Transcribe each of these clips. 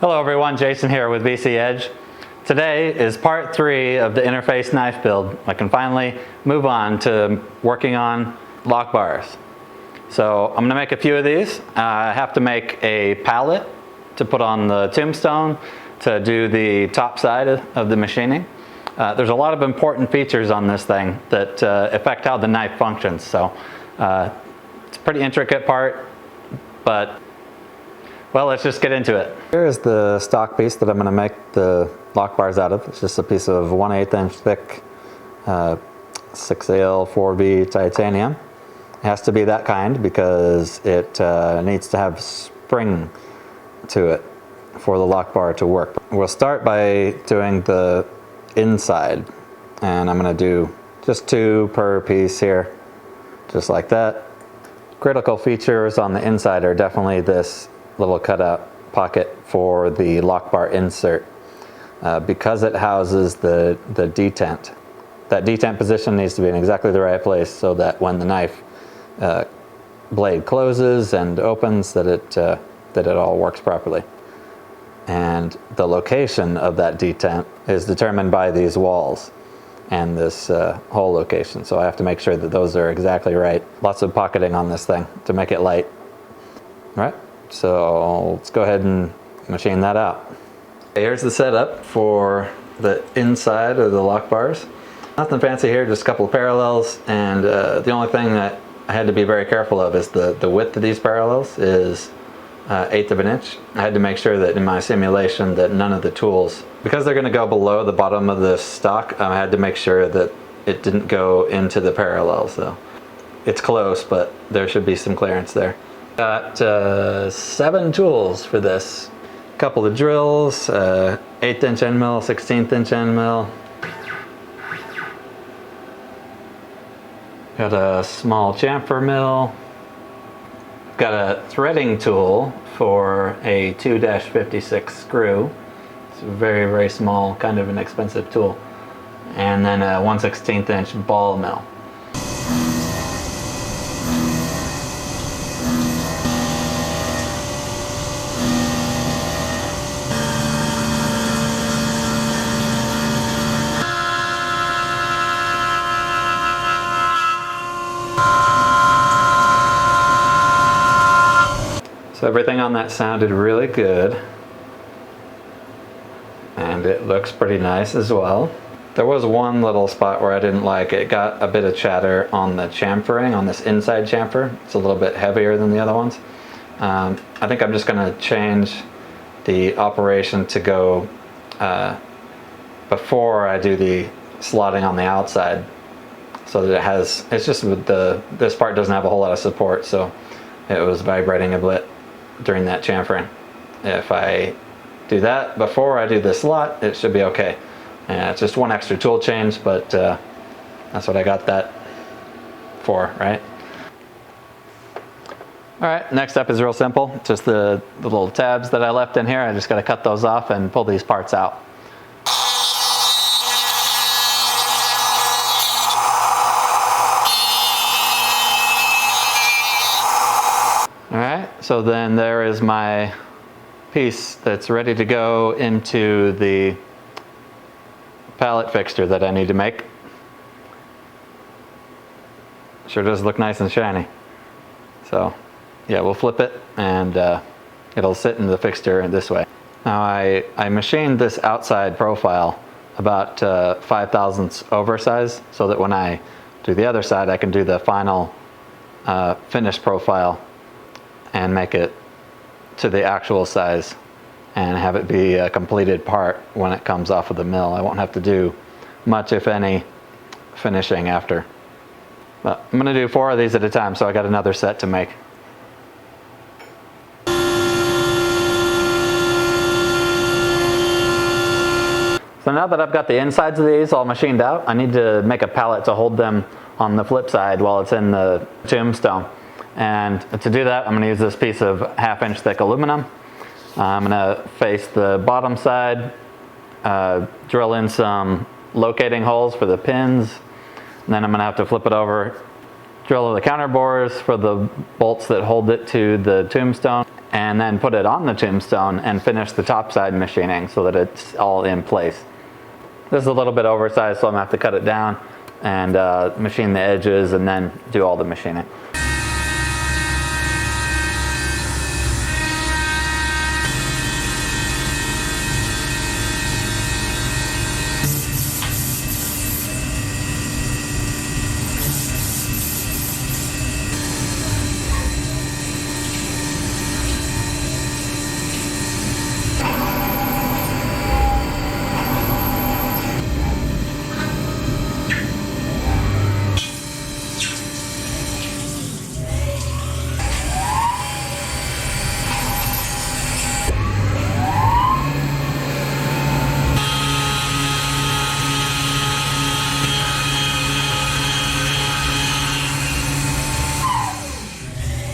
Hello everyone, Jason here with VC Edge. Today is part 3 of the interface knife build. I can finally move on to working on lock bars. So I'm going to make a few of these. I have to make a pallet to put on the tombstone to do the top side of the machining. There's a lot of important features on this thing that affect how the knife functions. So it's a pretty intricate part, but well, let's just get into it. Here's the stock piece that I'm going to make the lock bars out of. It's just a piece of 1/8 inch thick 6L 4B titanium. It has to be that kind because it needs to have spring to it for the lock bar to work. We'll start by doing the inside, and I'm going to do just 2 per piece here, just like that. Critical features on the inside are definitely this little cutout pocket for the lock bar insert because it houses the detent. That detent position needs to be in exactly the right place so that when the knife blade closes and opens that it all works properly. And the location of that detent is determined by these walls and this hole location, so I have to make sure that those are exactly right. Lots of pocketing on this thing to make it light. All right. So let's go ahead and machine that out. Here's the setup for the inside of the lock bars. Nothing fancy here, just a couple of parallels, and the only thing that I had to be very careful of is the width of these parallels is 1/8 of an inch. I had to make sure that in my simulation that none of the tools, because they're going to go below the bottom of the stock, I had to make sure that it didn't go into the parallels. So it's close, but there should be some clearance there. Got 7 tools for this. A couple of drills, 1/8 inch end mill, 1/16 inch end mill. Got a small chamfer mill. Got a threading tool for a 2-56 screw. It's a very, very small, kind of an expensive tool. And then a 1/16 inch ball mill. So everything on that sounded really good, and it looks pretty nice as well. There was one little spot where I didn't like it. It got a bit of chatter on the chamfering, on this inside chamfer. It's a little bit heavier than the other ones. I think I'm just going to change the operation to go before I do the slotting on the outside, so that it's just with this part doesn't have a whole lot of support, so it was vibrating a bit during that chamfering. If I do that before I do the slot, it should be okay. And it's just one extra tool change, but that's what I got that for, right? All right, next up is real simple. Just the little tabs that I left in here. I just got to cut those off and pull these parts out. Alright, so then there is my piece that's ready to go into the pallet fixture that I need to make. Sure does look nice and shiny. So yeah, we'll flip it and it'll sit in the fixture this way. Now I machined this outside profile about 5/1000 oversize so that when I do the other side I can do the final finished profile and make it to the actual size and have it be a completed part when it comes off of the mill. I won't have to do much, if any, finishing after. But I'm going to do 4 of these at a time, so I got another set to make. So now that I've got the insides of these all machined out, I need to make a pallet to hold them on the flip side while it's in the tombstone. And to do that, I'm going to use this piece of 1/2 inch thick aluminum. I'm going to face the bottom side, drill in some locating holes for the pins, and then I'm going to have to flip it over, drill the counter bores for the bolts that hold it to the tombstone, and then put it on the tombstone and finish the top side machining so that it's all in place. This is a little bit oversized, so I'm gonna have to cut it down and machine the edges and then do all the machining.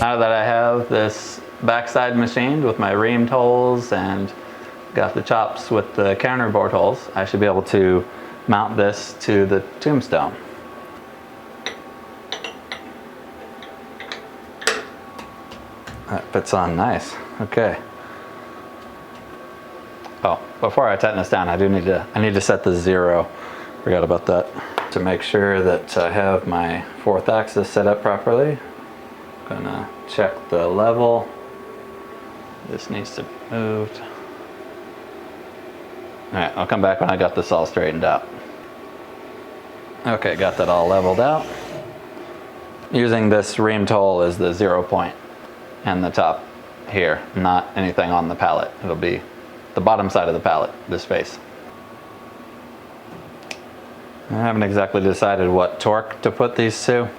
Now that I have this backside machined with my reamed holes and got the chops with the counterbore holes, I should be able to mount this to the tombstone. That fits on nice. Okay. Oh, before I tighten this down, I need to set the 0. Forgot about that. To make sure that I have my 4th axis set up properly, I'm gonna check the level. This needs to be moved. All right, I'll come back when I got this all straightened out. Okay, got that all leveled out. Using this reamed hole as the 0 point and the top here, not anything on the pallet. It'll be the bottom side of the pallet, this face. I haven't exactly decided what torque to put these to.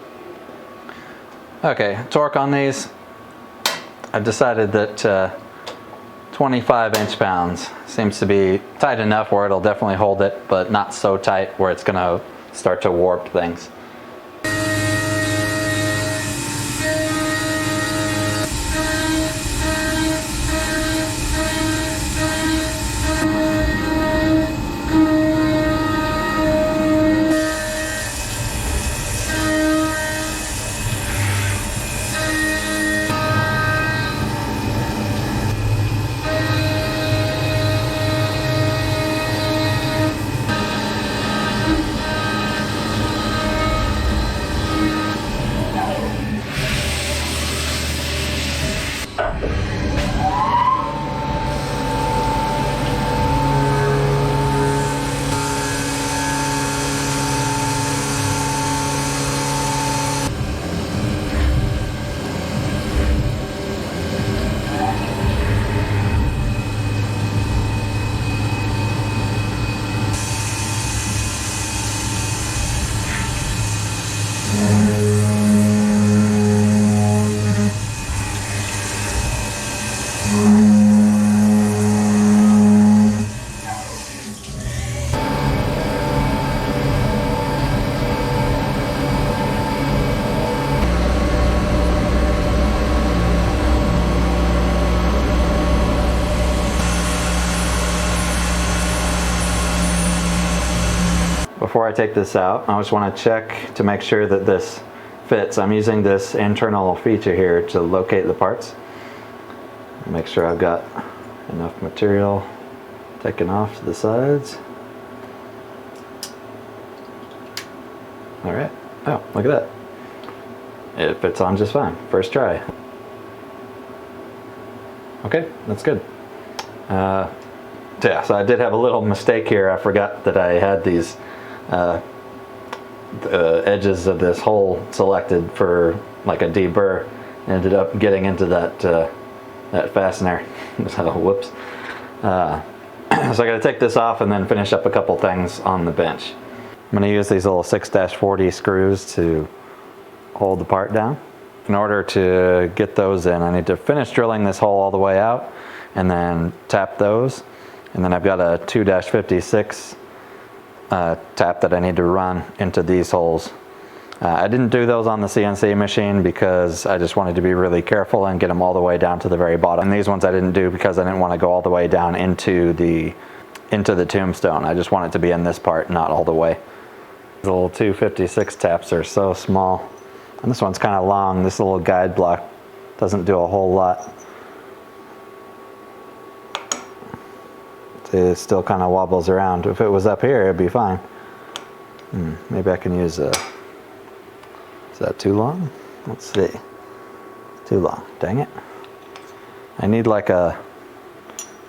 Okay, torque on these, I've decided that 25 inch-pounds seems to be tight enough where it'll definitely hold it, but not so tight where it's gonna start to warp things. Before I take this out, I just want to check to make sure that this fits. I'm using this internal feature here to locate the parts. Make sure I've got enough material taken off to the sides. All right. Oh, look at that. It fits on just fine. First try. Okay, that's good. Yeah, so I did have a little mistake here. I forgot that I had these the edges of this hole selected for like a deburr. Ended up getting into that that fastener. So whoops. So I got to take this off and then finish up a couple things on the bench. I'm going to use these little 6-40 screws to hold the part down. In order to get those in, I need to finish drilling this hole all the way out and then tap those. And then I've got a 2-56 tap that I need to run into these holes. I didn't do those on the CNC machine because I just wanted to be really careful and get them all the way down to the very bottom. And these ones I didn't do because I didn't want to go all the way down into the tombstone. I just want it to be in this part, not all the way. The little 256 taps are so small. And this one's kind of long. This little guide block doesn't do a whole lot. See, it still kind of wobbles around. If it was up here, it'd be fine. Maybe I can use a... Is that too long? Let's see. Too long. Dang it. I need like a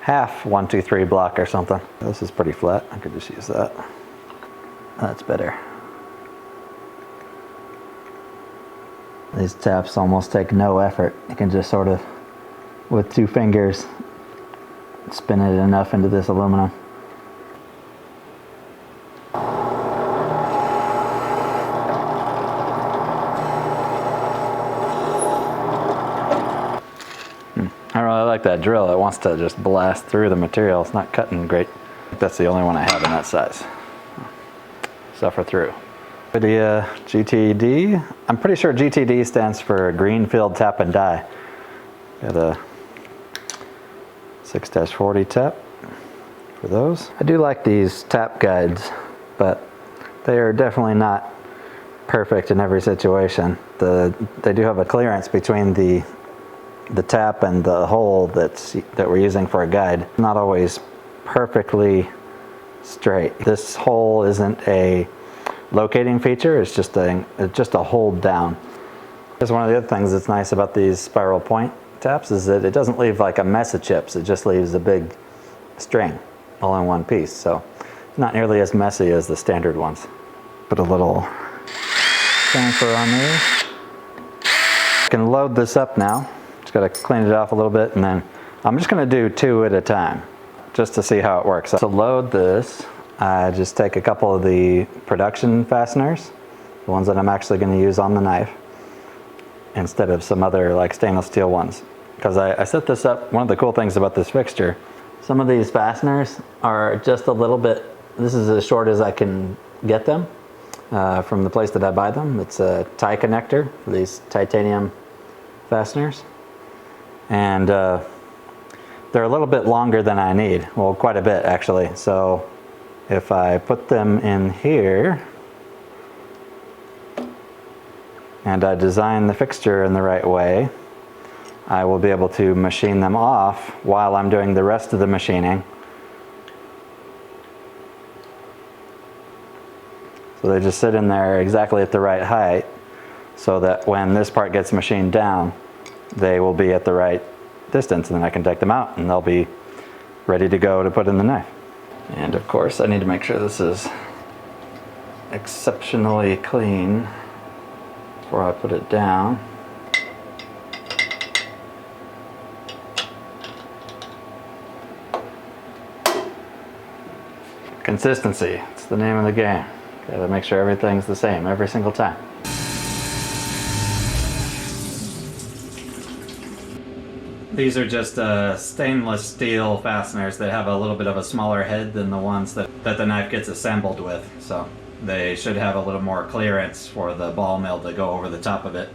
half 1, 2, 3 block or something. This is pretty flat. I could just use that. That's better. These taps almost take no effort. You can just sort of, with 2 fingers, spin it enough into this aluminum. I really like that drill. It wants to just blast through the material. It's not cutting great. That's the only one I have in that size. Suffer through. NVIDIA GTD. I'm pretty sure GTD stands for Greenfield Tap and Die. Got a 6-40 tap for those. I do like these tap guides, but they are definitely not perfect in every situation. They do have a clearance between the tap and the hole that we're using for a guide. Not always perfectly straight. This hole isn't a locating feature, it's just a hold down. Here's one of the other things that's nice about these spiral point taps is that it doesn't leave like a mess of chips, it just leaves a big string all in one piece, so not nearly as messy as the standard ones. Put a little chamfer on there. I can load this up now. Just gotta clean it off a little bit, and then I'm just gonna do 2 at a time just to see how it works. To load this, I just take a couple of the production fasteners, the ones that I'm actually going to use on the knife, instead of some other like stainless steel ones. Because I set this up, one of the cool things about this fixture, some of these fasteners are just a little bit, this is as short as I can get them from the place that I buy them. It's a tie connector for these titanium fasteners. And they're a little bit longer than I need. Well, quite a bit actually. So if I put them in here and I design the fixture in the right way, I will be able to machine them off while I'm doing the rest of the machining. So they just sit in there exactly at the right height so that when this part gets machined down, they will be at the right distance, and then I can take them out and they'll be ready to go to put in the knife. And of course I need to make sure this is exceptionally clean before I put it down. Consistency, it's the name of the game. Gotta make sure everything's the same every single time. These are just stainless steel fasteners that have a little bit of a smaller head than the ones that the knife gets assembled with. So they should have a little more clearance for the ball mill to go over the top of it.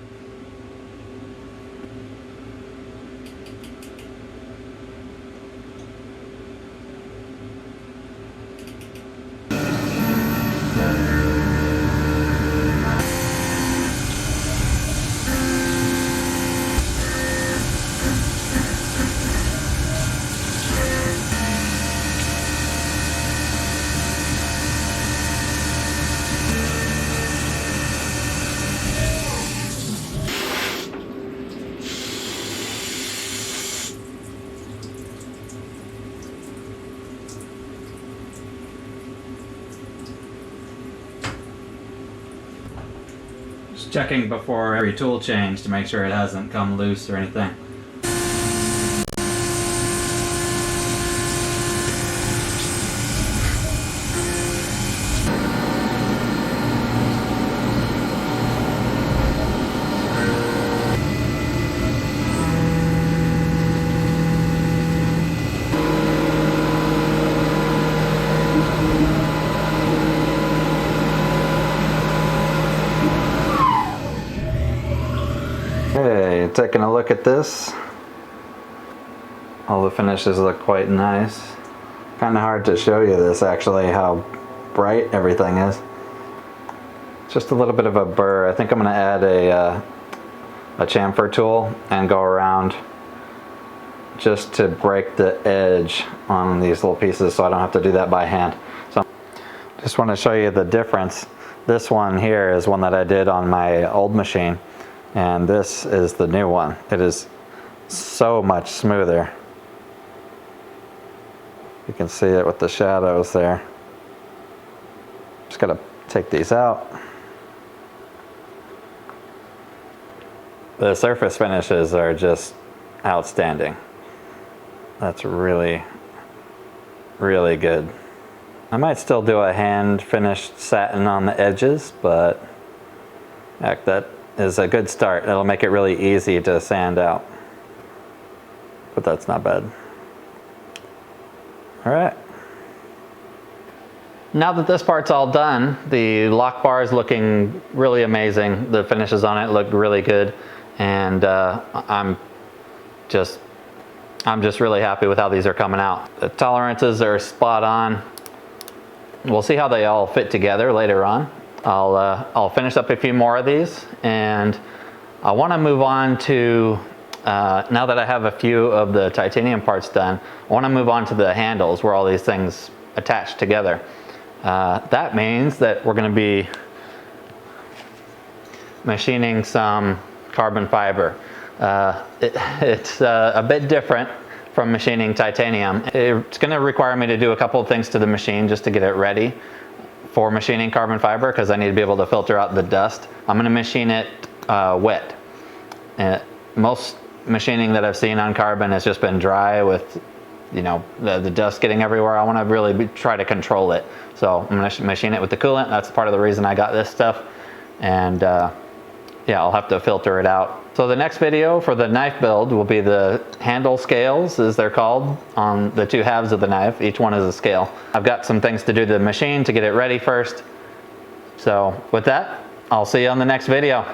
Just checking before every tool change to make sure it hasn't come loose or anything. Okay, taking a look at this. All the finishes look quite nice. Kind of hard to show you this actually, how bright everything is. Just a little bit of a burr. I think I'm going to add a chamfer tool and go around just to break the edge on these little pieces so I don't have to do that by hand. So just want to show you the difference. This one here is one that I did on my old machine, and this is the new one. It is so much smoother. You can see it with the shadows there. Just gotta take these out. The surface finishes are just outstanding. That's really, really good. I might still do a hand finished satin on the edges, but heck, that is a good start. It'll make it really easy to sand out. But that's not bad. All right. Now that this part's all done, the lock bar is looking really amazing. The finishes on it look really good, and I'm just really happy with how these are coming out. The tolerances are spot on. We'll see how they all fit together later on. I'll finish up a few more of these, and I want to move on to, now that I have a few of the titanium parts done, I want to move on to the handles where all these things attach together. That means that we're going to be machining some carbon fiber. It's a bit different from machining titanium. It's going to require me to do a couple of things to the machine just to get it ready for machining carbon fiber, because I need to be able to filter out the dust. I'm going to machine it wet. Most machining that I've seen on carbon has just been dry with, you know, the dust getting everywhere. I want to really try to control it. So I'm going to machine it with the coolant. That's part of the reason I got this stuff. And yeah, I'll have to filter it out. So the next video for the knife build will be the handle scales, as they're called, on the two halves of the knife. Each one is a scale. I've got some things to do to the machine to get it ready first. So with that, I'll see you on the next video.